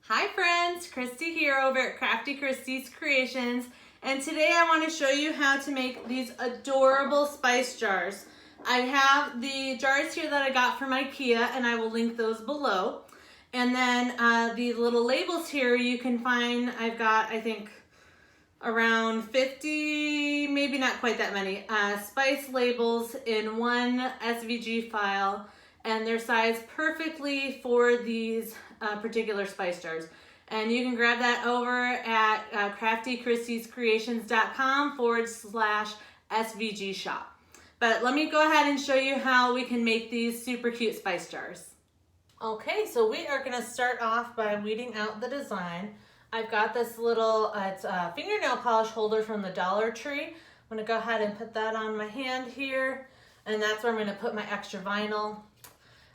Hi friends, Christy here over at Crafty Christy's Creations, and today I want to show you how to make these adorable spice jars. I have the jars here that I got from Ikea, and I will link those below. And then the little labels here you can find, I've got I think around 50, maybe not quite that many, spice labels in one SVG file, and they're sized perfectly for these particular spice jars. And you can grab that over at craftychristyscreations.com/SVG shop. But let me go ahead and show you how we can make these super cute spice jars. Okay, so we are gonna start off by weeding out the design. I've got this little, it's a fingernail polish holder from the Dollar Tree. I'm gonna go ahead and put that on my hand here, and that's where I'm gonna put my extra vinyl.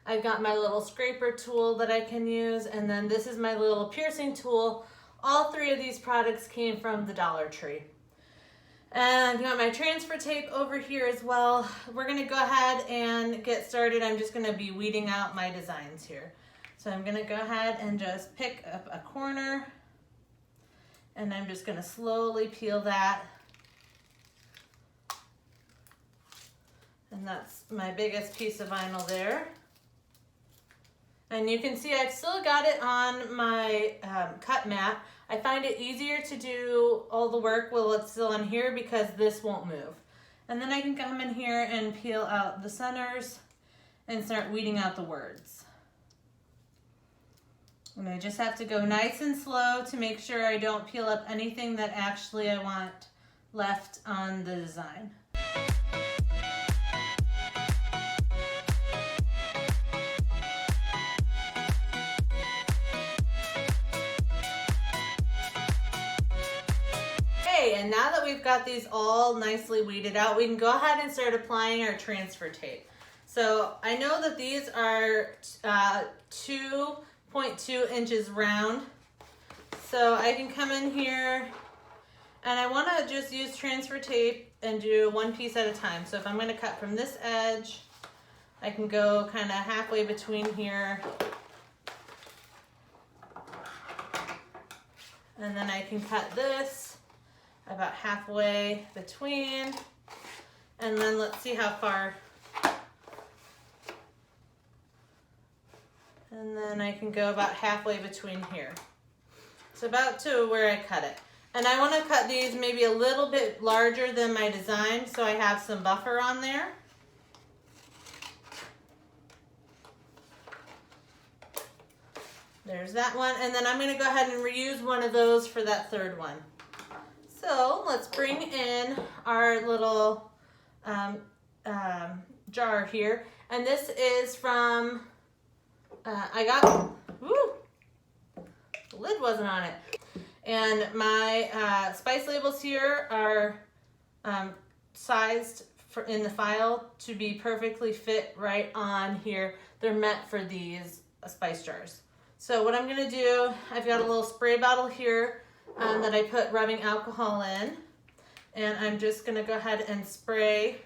I've got my little scraper tool that I can use, and then this is my little piercing tool. All three of these products came from the Dollar Tree. And I've got my transfer tape over here as well. We're gonna go ahead and get started. I'm just gonna be weeding out my designs here. So I'm gonna go ahead and just pick up a corner, and I'm just gonna slowly peel that. And that's my biggest piece of vinyl there. And you can see I've still got it on my cut mat. I find it easier to do all the work while it's still on here because this won't move. And then I can come in here and peel out the centers and start weeding out the words. And I just have to go nice and slow to make sure I don't peel up anything that actually I want left on the design. And now that we've got these all nicely weeded out, we can go ahead and start applying our transfer tape. So I know that these are 2.2 inches round. So I can come in here and I want to just use transfer tape and do one piece at a time. So if I'm going to cut from this edge, I can go kind of halfway between here. And then I can cut this about halfway between, and then let's see how far. And then I can go about halfway between here. So about to where I cut it. And I want to cut these maybe a little bit larger than my design so I have some buffer on there. There's that one, and then I'm going to go ahead and reuse one of those for that third one. So let's bring in our little jar here. And this is from, I got, woo, the lid wasn't on it. And my spice labels here are sized in the file to be perfectly fit right on here. They're meant for these spice jars. So what I'm gonna do, I've got a little spray bottle here that I put rubbing alcohol in, and I'm just going to go ahead and spray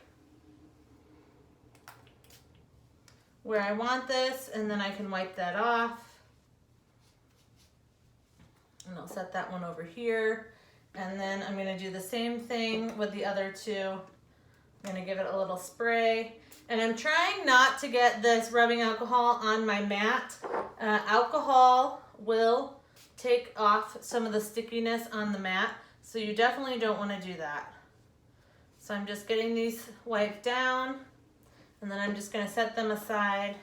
where I want this, and then I can wipe that off. And I'll set that one over here, and then I'm going to do the same thing with the other two. I'm going to give it a little spray, and I'm trying not to get this rubbing alcohol on my mat. Alcohol will take off some of the stickiness on the mat, so you definitely don't want to do that. So I'm just getting these wiped down, and then I'm just going to set them aside.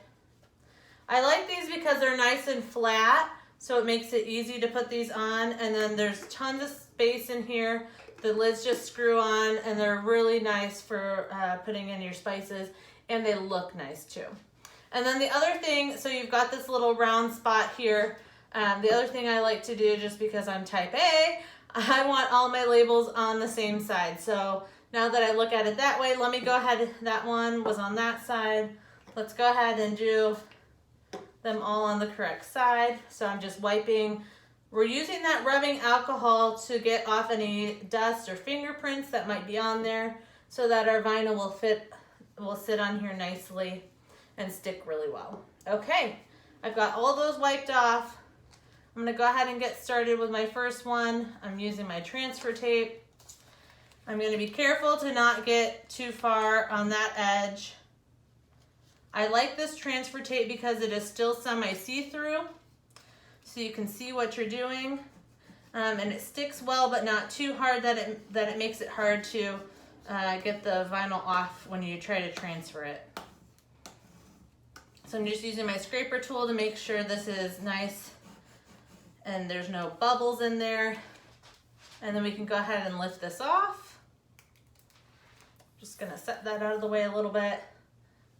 I like these because they're nice and flat, so it makes it easy to put these on, and then there's tons of space in here. The lids just screw on, and they're really nice for putting in your spices, and they look nice too. And then the other thing, so you've got this little round spot here. The other thing I like to do, just because I'm type A, I want all my labels on the same side. So now that I look at it that way, let me go ahead, that one was on that side. Let's go ahead and do them all on the correct side. So I'm just wiping. We're using that rubbing alcohol to get off any dust or fingerprints that might be on there so that our vinyl will sit on here nicely and stick really well. Okay, I've got all those wiped off. I'm gonna go ahead and get started with my first one. I'm using my transfer tape. I'm gonna be careful to not get too far on that edge. I like this transfer tape because it is still semi-see-through, so you can see what you're doing. And it sticks well, but not too hard that it makes it hard to get the vinyl off when you try to transfer it. So I'm just using my scraper tool to make sure this is nice and there's no bubbles in there. And then we can go ahead and lift this off. Just gonna set that out of the way a little bit.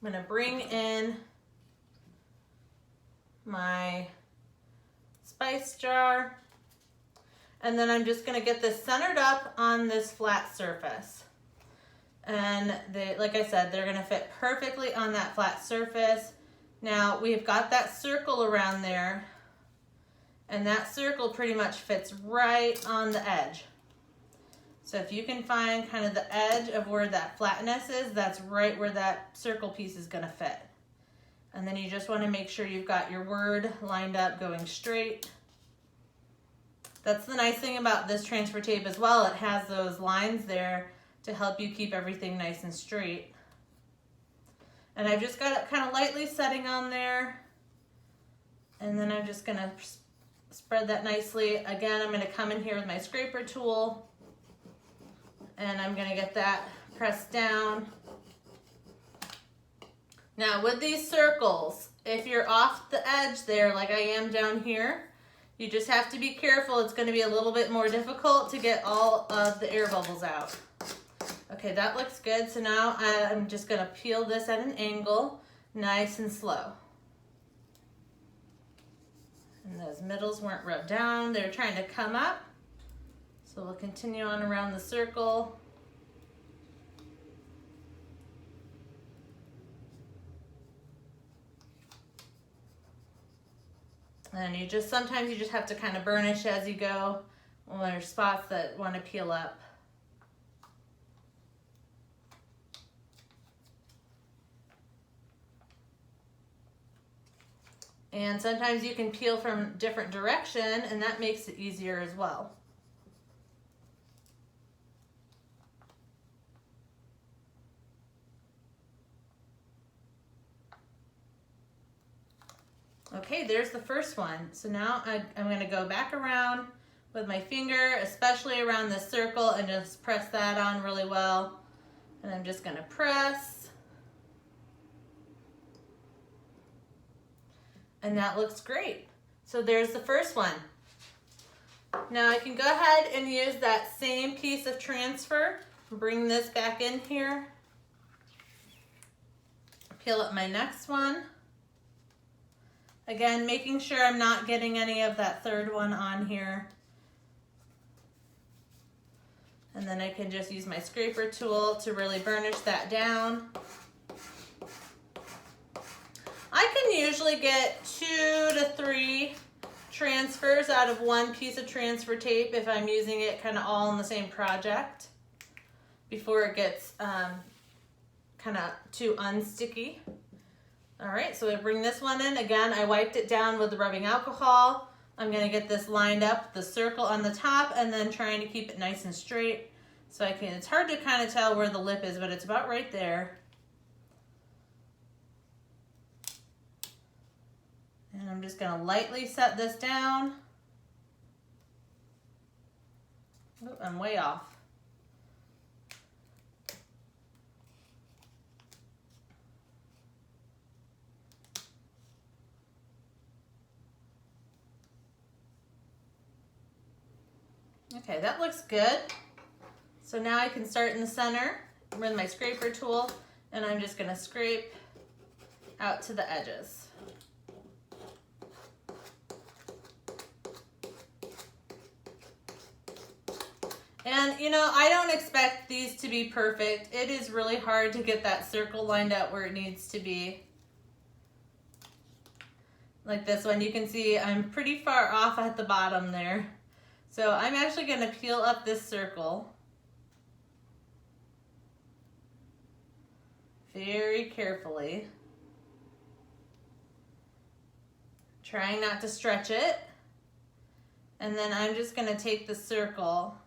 I'm gonna bring in my spice jar. And then I'm just gonna get this centered up on this flat surface. And like I said, they're gonna fit perfectly on that flat surface. Now we've got that circle around there, and that circle pretty much fits right on the edge. So if you can find kind of the edge of where that flatness is, that's right where that circle piece is gonna fit. And then you just wanna make sure you've got your word lined up going straight. That's the nice thing about this transfer tape as well. It has those lines there to help you keep everything nice and straight. And I've just got it kind of lightly setting on there. And then I'm just gonna spread that nicely. Again, I'm gonna come in here with my scraper tool and I'm gonna get that pressed down. Now with these circles, if you're off the edge there like I am down here, you just have to be careful. It's going to be a little bit more difficult to get all of the air bubbles out. Okay, that looks good. So now I'm just going to peel this at an angle, nice and slow. And those middles weren't rubbed down. They're trying to come up. So we'll continue on around the circle. And sometimes you just have to kind of burnish as you go when there's spots that want to peel up. And sometimes you can peel from different direction and that makes it easier as well. Okay, there's the first one. So now I'm going to go back around with my finger, especially around the circle, and just press that on really well. And I'm just going to press. And that looks great. So there's the first one. Now I can go ahead and use that same piece of transfer, bring this back in here, peel up my next one. Again, making sure I'm not getting any of that third one on here. And then I can just use my scraper tool to really burnish that down. I can usually get 2 to 3 transfers out of one piece of transfer tape if I'm using it kind of all in the same project before it gets kind of too unsticky. All right, so I bring this one in. Again, I wiped it down with the rubbing alcohol. I'm gonna get this lined up, the circle on the top, and then trying to keep it nice and straight. So it's hard to kind of tell where the lip is, but it's about right there. And I'm just gonna lightly set this down. Oh, I'm way off. Okay, that looks good. So now I can start in the center with my scraper tool, and I'm just gonna scrape out to the edges. And I don't expect these to be perfect. It is really hard to get that circle lined up where it needs to be. Like this one, you can see I'm pretty far off at the bottom there. So I'm actually going to peel up this circle very carefully, trying not to stretch it. And then I'm just gonna take the circle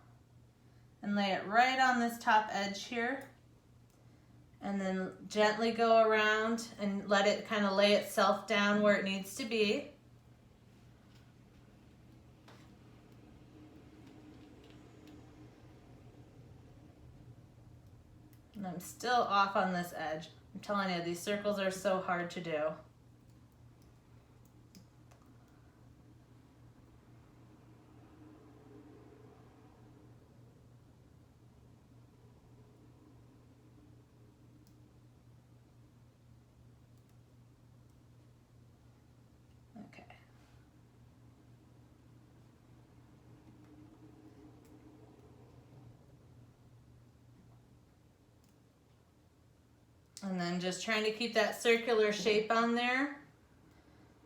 and lay it right on this top edge here. And then gently go around and let it kind of lay itself down where it needs to be. And I'm still off on this edge. I'm telling you, these circles are so hard to do. Okay. And then just trying to keep that circular shape on there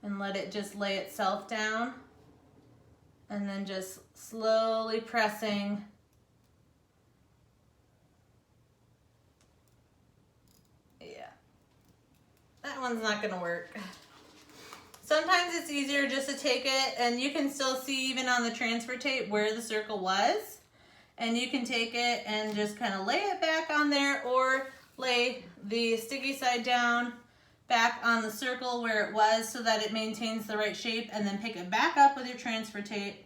and let it just lay itself down. And then just slowly pressing. Yeah, that one's not gonna work. Sometimes it's easier just to take it, and you can still see even on the transfer tape where the circle was. And you can take it and just kind of lay it back on there, or lay the sticky side down back on the circle where it was so that it maintains the right shape, and then pick it back up with your transfer tape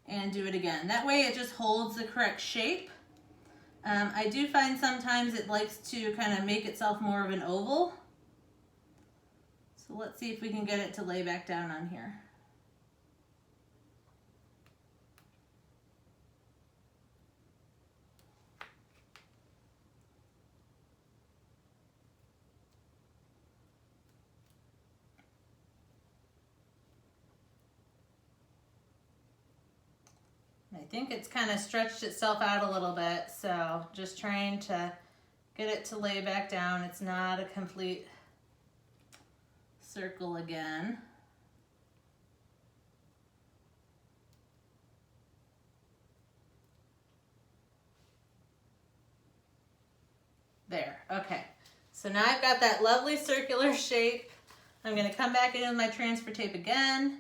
and do it again. That way it just holds the correct shape. I do find sometimes it likes to kind of make itself more of an oval. So let's see if we can get it to lay back down on here. I think it's kind of stretched itself out a little bit, so just trying to get it to lay back down. It's not a complete circle again. There, okay. So now I've got that lovely circular shape. I'm gonna come back in with my transfer tape again.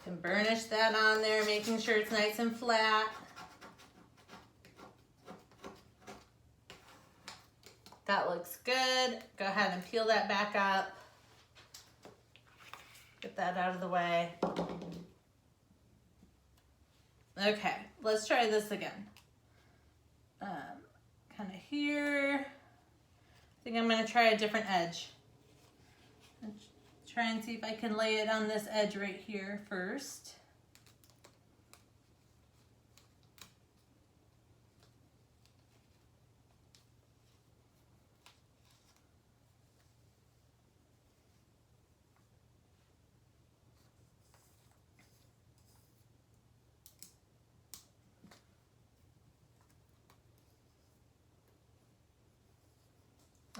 Can burnish that on there, making sure it's nice and flat. That looks good. Go ahead and peel that back up. Get that out of the way. Okay, let's try this again. Kind of here. I think I'm gonna try a different edge. Try and see if I can lay it on this edge right here first.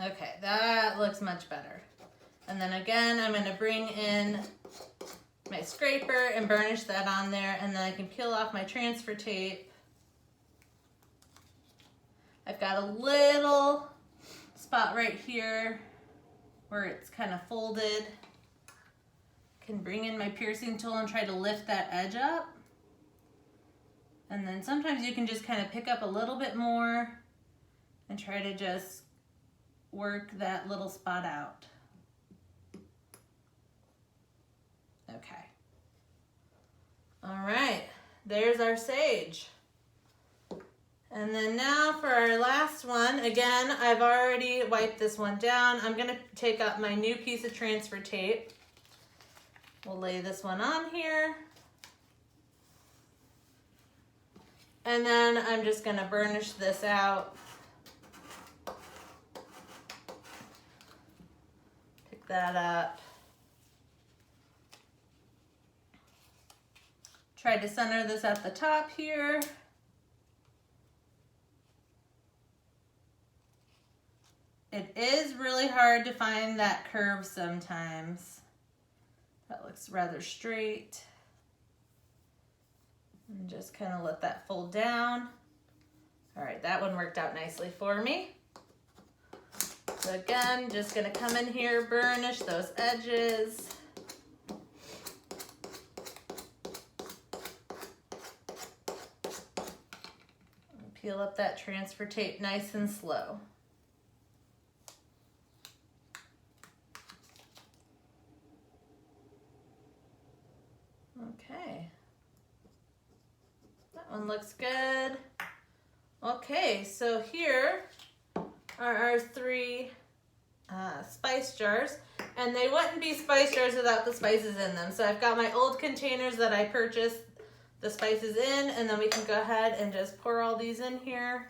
Okay, that looks much better. And then again, I'm going to bring in my scraper and burnish that on there, and then I can peel off my transfer tape. I've got a little spot right here where it's kind of folded. Can bring in my piercing tool and try to lift that edge up. And then sometimes you can just kind of pick up a little bit more and try to just work that little spot out. Okay. All right, there's our sage. And then now for our last one, again, I've already wiped this one down. I'm gonna take up my new piece of transfer tape. We'll lay this one on here. And then I'm just gonna burnish this out. Pick that up. Try to center this at the top here. It is really hard to find that curve sometimes. That looks looks rather straight. And just kind of let that fold down. All right, that one worked out nicely for me. So again, just gonna come in here, burnish those edges. Peel up that transfer tape nice and slow. Okay. That one looks good. Okay, so here are our 3 spice jars, and they wouldn't be spice jars without the spices in them. So I've got my old containers that I purchased the spices in, and then we can go ahead and just pour all these in here.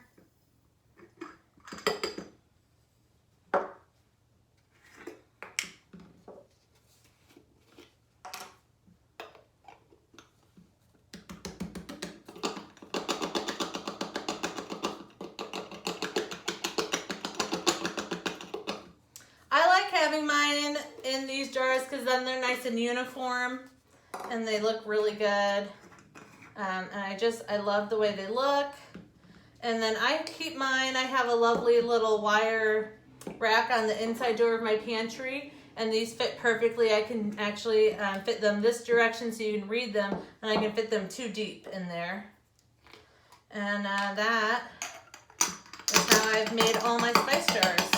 I like having mine in these jars because then they're nice and uniform and they look really good. And I love the way they look. And then I keep mine, I have a lovely little wire rack on the inside door of my pantry, and these fit perfectly. I can actually fit them this direction so you can read them, and I can fit them 2 deep in there. And that is how I've made all my spice jars.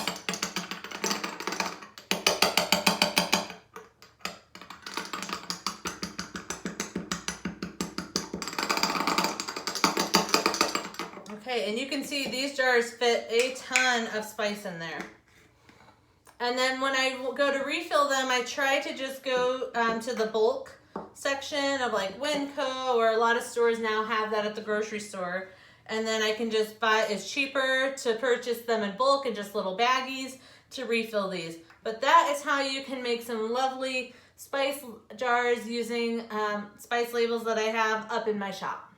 Okay, and you can see these jars fit a ton of spice in there. And then when I go to refill them, I try to just go to the bulk section of like Winco, or a lot of stores now have that at the grocery store. And then I can just buy, it's cheaper to purchase them in bulk and just little baggies to refill these. But that is how you can make some lovely spice jars using spice labels that I have up in my shop.